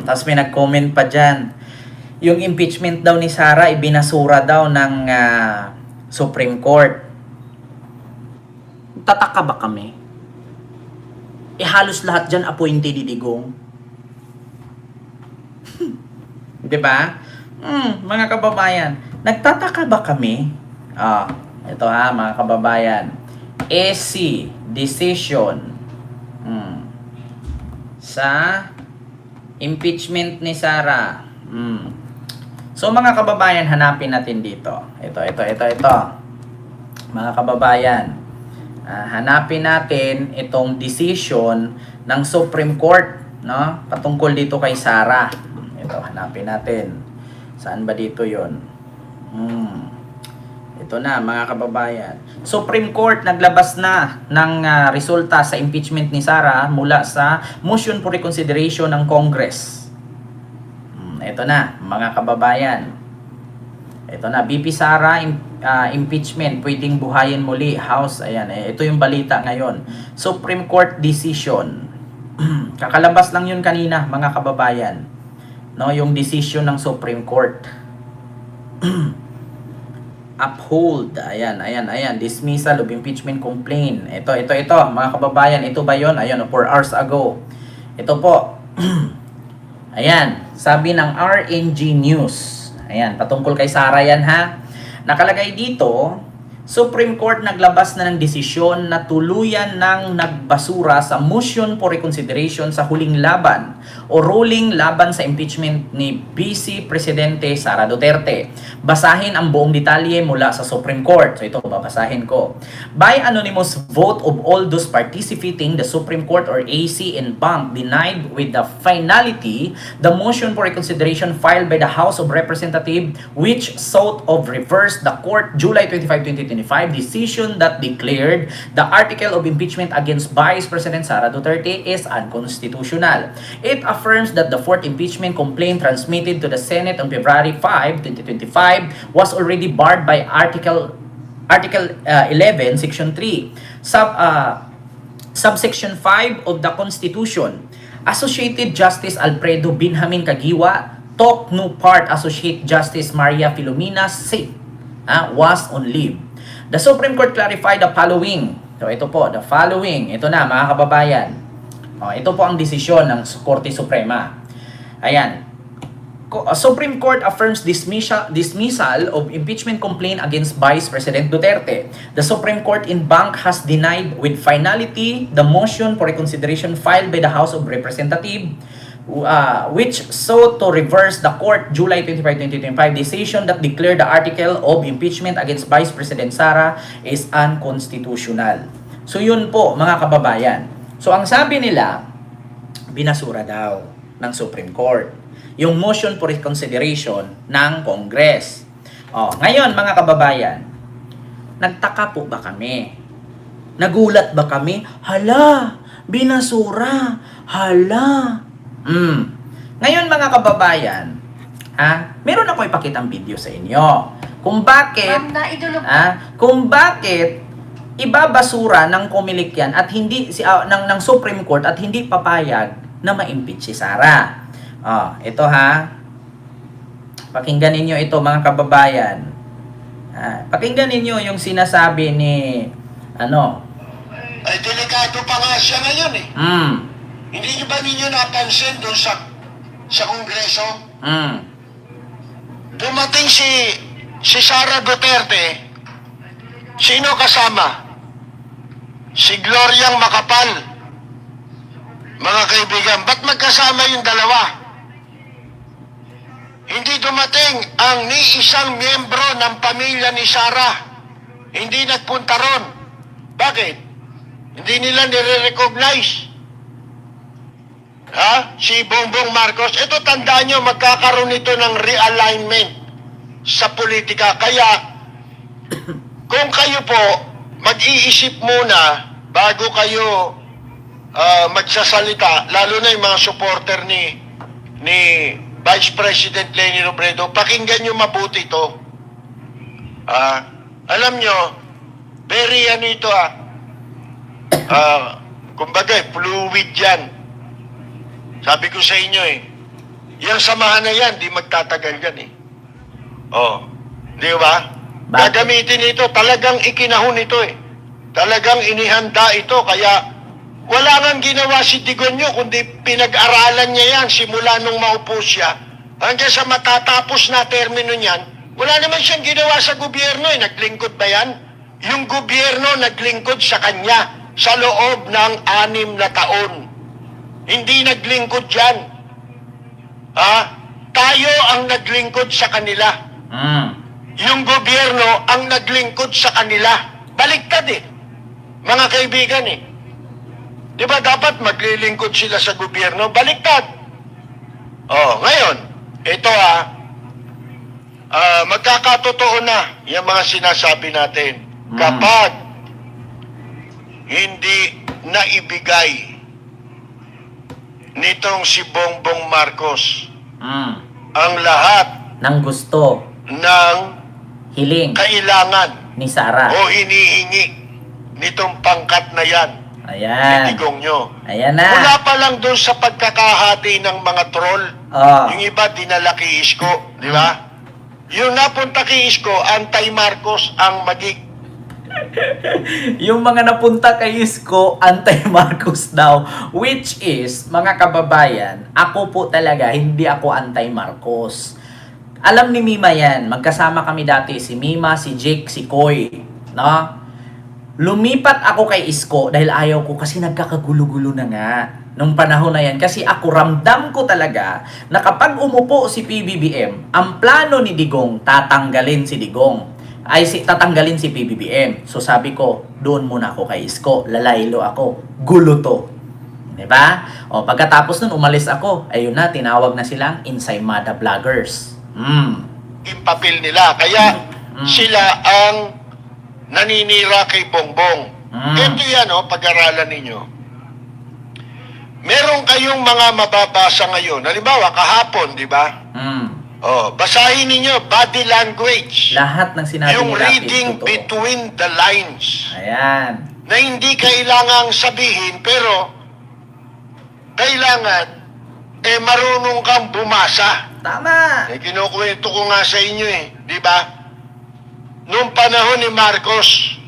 Tapos may nag-comment pa dyan. Yung impeachment daw ni Sara, ibinasura daw ng Supreme Court. Tataka ba kami? Halos lahat dyan appointed ni Digong. Diba? Mga kababayan, nagtataka ba kami? Ito mga kababayan. SC decision sa impeachment ni Sara. So mga kababayan, hanapin natin dito. Ito. Mga kababayan, hanapin natin itong decision ng Supreme Court, no? Patungkol dito kay Sara. Ito, hanapin natin. Saan ba dito 'yon? Ito na mga kababayan. Supreme Court naglabas na ng resulta sa impeachment ni Sara mula sa motion for reconsideration ng Congress. Ito na mga kababayan. Ito na, BP Sara impeachment, pwedeng buhayin muli House. Ayan, ito yung balita ngayon. Supreme Court decision. Kakalabas lang yun kanina mga kababayan. No, yung decision ng Supreme Court. Uphold. Ayan. Dismissal of impeachment complaint. Ito, mga kababayan. Ito ba yun? Ayan, 4 hours ago. Ito po. Ayan, sabi ng RNG News. Ayan, patungkol kay Sara yan ha. Nakalagay dito, Supreme Court naglabas na ng desisyon na tuluyan ng nagbasura sa motion for reconsideration sa huling laban o ruling laban sa impeachment ni Vice Presidente Sara Duterte. Basahin ang buong detalye mula sa Supreme Court. So ito, babasahin ko. By anonymous vote of all those participating, the Supreme Court or AC and bank denied with the finality the motion for reconsideration filed by the House of Representatives which sought of reverse the court July 25, 2025 decision that declared the article of impeachment against Vice President Sara Duterte is unconstitutional. It affirms that the fourth impeachment complaint transmitted to the Senate on February 5, 2025 was already barred by Article 11, Section 3, Subsection 5 of the Constitution. Associated Justice Alfredo Binhamin Kagiwa, took no part. Associate Justice Maria Filomena C. Was on leave. The Supreme Court clarified the following. So ito po, the following. Ito na mga kababayan. Ito po ang desisyon ng Korte Suprema. Ayan. Supreme Court affirms dismissal of impeachment complaint against Vice President Duterte. The Supreme Court in bank has denied with finality the motion for reconsideration filed by the House of Representatives which sought to reverse the court July 25, 2025 decision that declared the article of impeachment against Vice President Sara is unconstitutional. So yun po mga kababayan. So ang sabi nila, binasura daw ng Supreme Court yung motion for reconsideration ng Congress. Ngayon mga kababayan, nagtaka po ba kami? Nagulat ba kami? Hala, binasura. Hala. Ngayon mga kababayan, meron ako ipakitang video sa inyo kung bakit ibabasura ng Comelec yan at hindi ng Supreme Court at hindi papayag na ma-impeach si Sara. Ito pakinggan ninyo ito mga kababayan. Pakinggan ninyo yung sinasabi ni ay delikado pa nga siya ngayon eh. Hindi nyo ba ninyo napansin doon sa Kongreso? Dumating si Sara Duterte, sino kasama? Si Gloriang Makapal. Mga kaibigan, ba't magkasama yung dalawa? Hindi dumating ang ni isang miyembro ng pamilya ni Sara. Hindi nagpunta ron. Bakit? Hindi nila nire-recognize. Si Bongbong Marcos, ito tandaan nyo, magkakaroon ito ng realignment sa politika. Kaya, kung kayo po, mag-iisip muna bago kayo magsasalita, lalo na yung mga supporter ni Vice President Leni Robredo, pakinggan nyo mabuti ito. Alam nyo, very kumbaga, fluid yan. Sabi ko sa inyo Yung samahan na yan, di magtatagal yan eh. Oh, di ba? Bakit? Gagamitin ito, talagang ikinahon ito eh. Talagang inihanda ito, kaya wala nang ginawa si Digonyo, kundi pinag-aralan niya yan simula nung maupo siya. Hanggang sa matatapos na termino niyan, wala naman siyang ginawa sa gobyerno eh. Naglingkod ba yan? Yung gobyerno naglingkod sa kanya sa loob ng 6 na taon. Hindi naglingkod yan. Ha? Tayo ang naglingkod sa kanila. Yung gobyerno ang naglingkod sa kanila. Baliktad eh. Mga kaibigan eh. Di ba dapat maglilingkod sila sa gobyerno? Baliktad. Oh, ngayon, ito magkakatotoo na yung mga sinasabi natin. Kapag hindi naibigay nitong si Bongbong Marcos ang lahat Nang gusto, ng hiling kailangan ni Sara. o hinihingi nitong pangkat na yan ni Ayan. Digongyo. Ayan na. Mula pa lang doon sa pagkakahati ng mga troll, Oh. yung iba dinala kay Isko, di ba? Yung napunta kay Isko, anti-Marcos ang Yung mga napunta kay Isko, anti-Marcos daw. Which is, mga kababayan, ako po talaga, hindi ako anti-Marcos. Alam ni Mima yan. Magkasama kami dati. Si Mima, si Jake, si Koy. No? Lumipat ako kay Isko dahil ayaw ko kasi nagkakagulo-gulo na nga nung panahon na yan. Kasi ako ramdam ko talaga na kapag umupo si PBBM, ang plano ni Digong, tatanggalin si Digong. Tatanggalin si PBBM. So sabi ko, doon muna ako kay Isko. Lalaylo ako. Gulo to. Diba? O pagkatapos nun, umalis ako. Ayun na, tinawag na silang Ensaymada Vloggers. yung papel nila. Kaya sila ang naninira kay Bongbong. Ito yan, pag-aralan ninyo. Meron kayong mga mababasa ngayon. Halimbawa, kahapon, di ba? Basahin ninyo, body language. Lahat ng sinabi Yung ni Rafi, reading totoo. between the lines. Ayan. Na hindi kailangang sabihin, pero kailangan, marunong kang bumasa. Tama. Kinukwento ko nga sa inyo di ba? Noong panahon ni Marcos,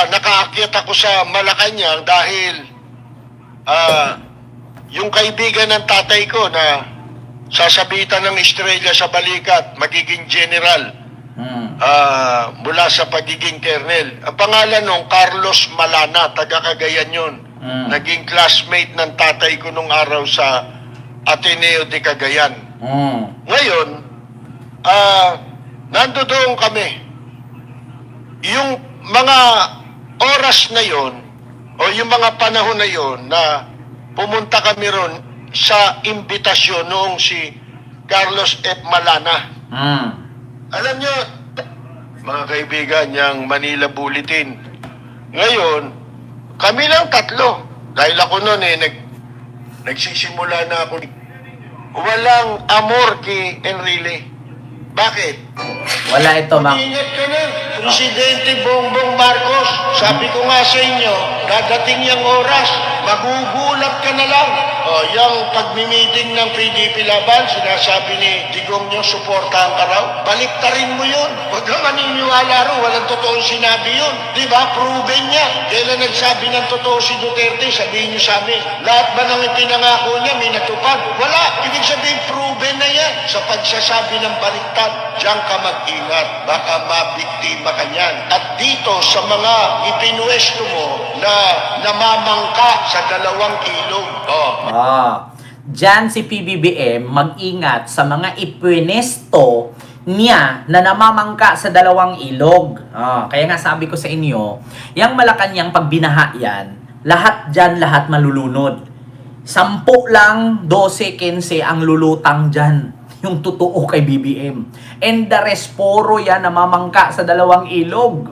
nakaakyat ako sa Malacanang dahil yung kaibigan ng tatay ko na sasabitan ng estrella sa balikat, magiging general mula sa pagiging colonel. Ang pangalan nung Carlos Malana, taga Cagayan yun. Naging classmate ng tatay ko nung araw sa Ateneo de Cagayan. Ngayon, nandoon kami. Yung mga oras na yon o yung mga panahon na yon na pumunta kami ron sa imbitasyon noong si Carlos F. Malana. Alam nyo, mga kaibigan, yung Manila Bulletin, ngayon, kami lang 3. Dahil ako noon nagsisimula na ako. Walang amor kay Enrile. Bakit? Wala ito, Ingat ka na. Presidente Bongbong Marcos, sabi ko nga sa inyo, dadating yung oras, magugulat ka na lang. Yung pagmi-meeting ng PDP Laban, sinasabi ni Digong nyo, suportahan ka raw. Baliktarin mo yun. Huwag kang maniniwala raw, walang totoong sinabi yun. Di ba? Proven niya. Kailan nagsabi ng totoo si Duterte, sabihin nyo sa amin. Lahat ba nang ipinangako niya, may natupad? Wala. Ibig sabihin, proven na yan. Sa pagsasabi ng baliktad, diyan ka mag-ingat. Baka mabiktima ka niyan. At dito, sa mga ipinuwesto mo na namamangka sa 2 ilog. Diyan si PBBM mag-ingat sa mga ipwenesto niya na namamangka sa 2 ilog. Kaya nga sabi ko sa inyo, yung Malacanang pag binaha yan, lahat malulunod. 10 lang, 12, 15 ang lulutang dyan. Yung totoo kay BBM. And the rest, puro yan namamangka sa 2 ilog.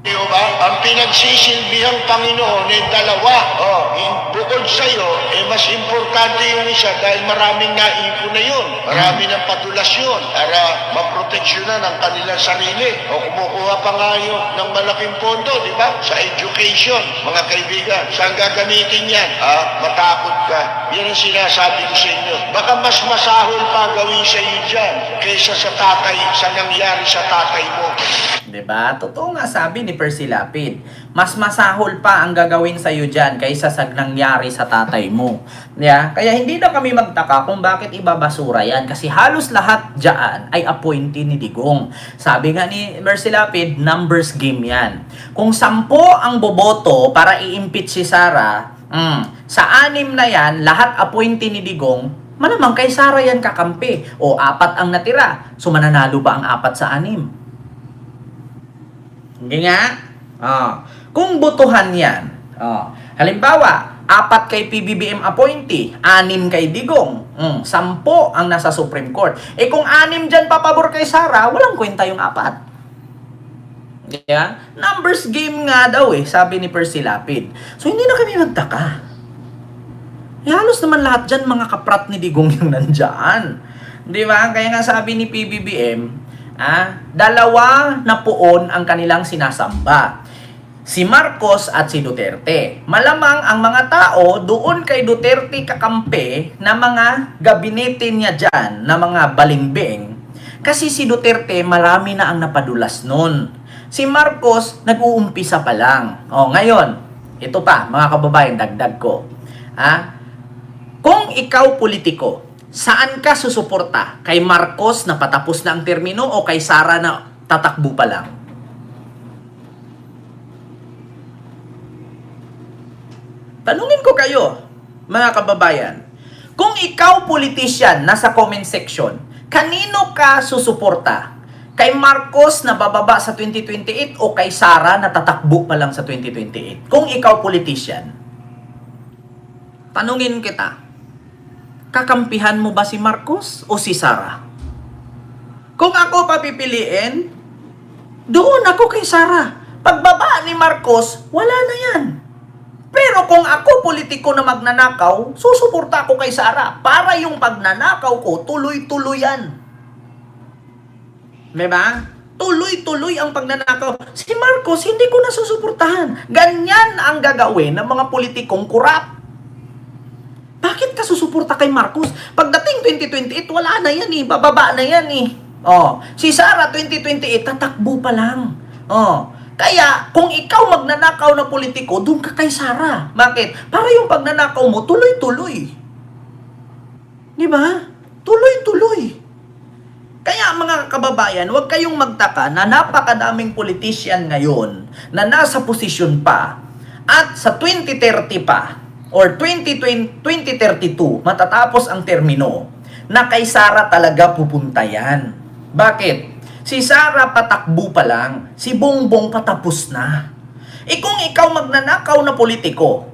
Di ba? Ang pinagsisilbihang Panginoon ay dalawa. Bukod sa'yo, mas importante yung isa dahil maraming naipon na yun. Marami ng patulasyon para maproteksyonan ang kanilang sarili. O kumukuha pa nga yun ng malaking pondo, di ba? Sa education, mga kaibigan. Saan gagamitin yan? Matakot ka. Yan ang sinasabi ko sa inyo. Baka mas masahol pa gawin sa iyo dyan kaysa sa nangyari sa tatay mo. Diba? Totoo nga sabi ni Percy Lapid. Mas masahol pa ang gagawin sa iyo dyan kaysa sa nangyari sa tatay mo. Yeah? Kaya hindi na kami magtaka kung bakit ibabasura yan. Kasi halos lahat dyan ay appointee ni Digong. Sabi nga ni Percy Lapid, numbers game yan. Kung 10 ang boboto para i-impeach si Sara, sa 6 na yan, lahat appointee ni Digong, malamang kay Sara yan kakampi. O 4 ang natira. So mananalo ba ang 4 sa 6? Hindi nga. Kung botohan yan, halimbawa, 4 kay PBBM appointee, 6 kay Digong, 10 ang nasa Supreme Court. Kung 6 dyan papabor kay Sara, walang kwenta yung 4. Yeah? Numbers game nga daw sabi ni Percy Lapid. So hindi na kami magtaka. Halos naman lahat dyan mga kaprat ni Digong yung nandyan. Di ba? Kaya nga sabi ni PBBM, 2 na poon ang kanilang sinasamba. Si Marcos at si Duterte. Malamang ang mga tao doon kay Duterte kakampi na mga gabinete niya dyan, na mga balimbing. Kasi si Duterte marami na ang napadulas nun. Si Marcos nag-uumpisa pa lang. Ngayon, ito pa mga kababayan, dagdag ko. Kung ikaw politiko, saan ka susuporta? Kay Marcos na patapos na ang termino o kay Sara na tatakbo pa lang? Tanungin ko kayo, mga kababayan. Kung ikaw politician, nasa comment section, kanino ka susuporta? Kay Marcos na bababa sa 2028 o kay Sara na tatakbo pa lang sa 2028? Kung ikaw politician, tanungin kita, kakampihan mo ba si Marcos o si Sara? Kung ako papipiliin, doon ako kay Sara. Pagbaba ni Marcos, wala na yan. Pero kung ako politiko na magnanakaw, susuporta ako kay Sara para yung pagnanakaw ko tuloy-tuloy yan. Diba? Tuloy-tuloy ang pagnanakaw. Si Marcos, hindi ko na susuportahan. Ganyan ang gagawin ng mga politikong kurap. Bakit ka susuporta kay Marcos? Pagdating 2028, wala na yan bababa na yan si Sara 2028, tatakbo pa lang. Kaya, kung ikaw magnanakaw na politiko, doon ka kay Sara. Bakit? Para yung pagnanakaw mo, tuloy-tuloy. Di ba? Tuloy-tuloy. Kaya mga kababayan, huwag kayong magtaka na napakadaming politician ngayon na nasa posisyon pa at sa 2030 pa or 2032 matatapos ang termino na kay Sara talaga pupunta yan. Bakit? Si Sara patakbo pa lang, si Bongbong patapos na. Kung ikaw magnanakaw na politiko,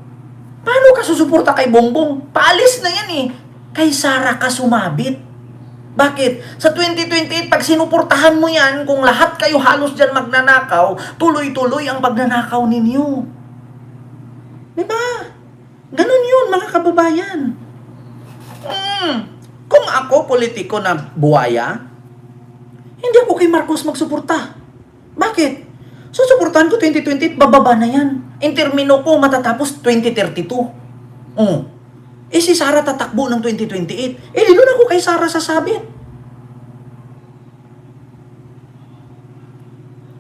paano ka susuporta kay Bongbong? Paalis na yan Kay Sara ka sumabit. Bakit? Sa 2028, pag sinuportahan mo yan, kung lahat kayo halos dyan magnanakaw, tuloy-tuloy ang pagnanakaw ninyo. Diba? Ganun yun, mga kababayan. Kung ako politiko na buwaya, hindi ako kay Marcos magsuporta. Bakit? Susuportahan ko 2028, bababa na yan. In termino ko, matatapos 2032. Si Sara tatakbo ng 2028. Doon ako kay Sara sasabit.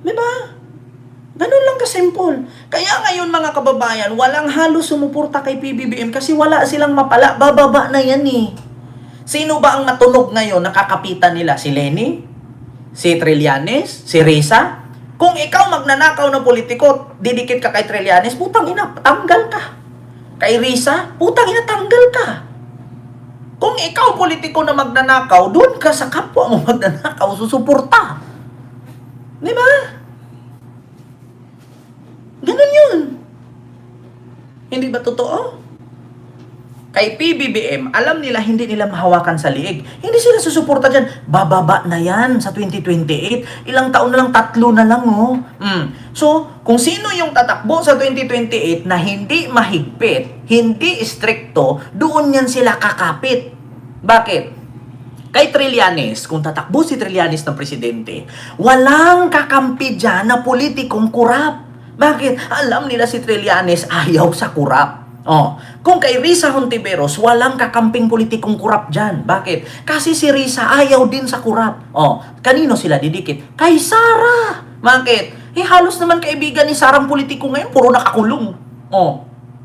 Diba? Ganun lang ka-simple. Kaya ngayon mga kababayan, walang halos sumuporta kay PBBM kasi wala silang mapala. Bababa na yan Sino ba ang matunog ngayon nakakapitan nila? Si Lenny? Si Trillanes? Si Risa? Kung ikaw magnanakaw na politiko, didikit ka kay Trillanes, putang ina, tanggal ka. Kay Risa, putang ina, tanggal ka. Kung ikaw politiko na magnanakaw, doon ka sa kapwa mo magnanakaw, susuporta. Di ba? Ganun yun. Hindi ba totoo? Kay PBBM, alam nila hindi nila mahawakan sa liig. Hindi sila susuporta dyan. Bababa na yan sa 2028. Ilang taon na lang, 3 na lang, oh. So, kung sino yung tatakbo sa 2028 na hindi mahigpit, hindi stricto, doon yan sila kakapit. Bakit? Kay Trillanes, kung tatakbo si Trillanes ng presidente, walang kakampi dyan na politikong kurap. Bakit? Alam nila si Trillanes ayaw sa kurap. Kung kay Risa Hontiveros, walang kakamping politikong kurap dyan. Bakit? Kasi si Risa ayaw din sa kurap. Kanino sila didikit? Kay Sara. Bakit? Halos naman kaibigan ni Sarang politiko ngayon, puro nakakulong.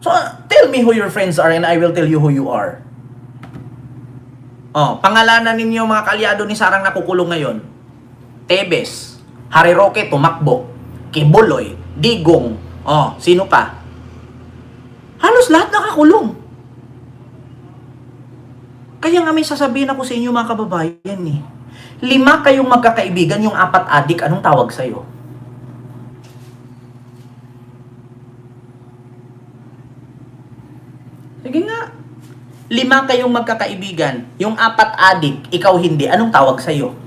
So, tell me who your friends are and I will tell you who you are. Pangalanan ninyo mga kalyado ni Sarang nakukulong ngayon. Tebes, Harry Roque tumakbo, Kibuloy, Digong, sino pa? Halos lahat nakakulong. Kaya nga may sasabihin ako sa inyo mga kababayan 5 kayong magkakaibigan, yung 4 adik, anong tawag sa'yo? Sige nga. 5 kayong magkakaibigan, yung 4 adik, ikaw hindi, anong tawag sa'yo?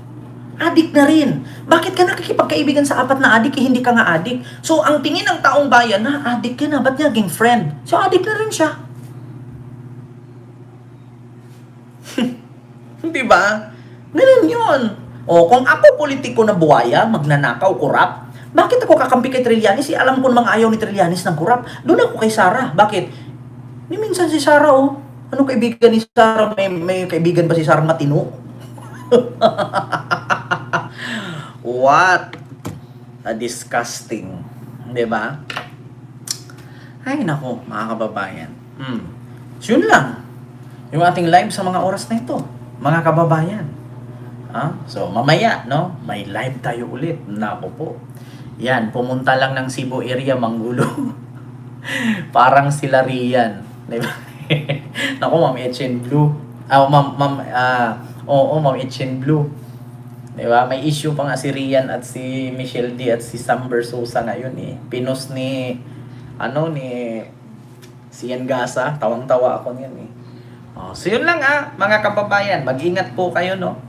Adik na rin. Bakit ka nakikipagkaibigan sa 4 na adik, hindi ka nga adik? So, ang tingin ng taong bayan, adik ka na, ba't niya naging friend? So, adik na rin siya. Diba? Ganun yun. Kung ako politiko na buhaya, magnanakaw, kurap, bakit ako kakampi kay Trillanes? Alam ko namang ayaw ni Trillanes ng kurap. Doon ako kay Sara. Bakit? Minsan si Sara, ano kaibigan ni Sara? May kaibigan ba si Sara matino? What a disgusting, 'di ba? Ay nako, mga kababayan. So, yun lang yung ating live sa mga oras na ito, mga kababayan. So mamaya, no, may live tayo ulit. Nako po. Yan, pumunta lang ng Cebu area, Manggulo. Parang sila Rian, 'di ba? Nako, Ma'am Etchen Blue. Ma'am Etchen Blue. Diba? May issue pa nga si Rian at si Michelle D at si Sam Bersosa ngayon Pinos ni Sian Gasa. Tawang-tawa ako niyan So yun lang mga kababayan. Mag-ingat po kayo, no?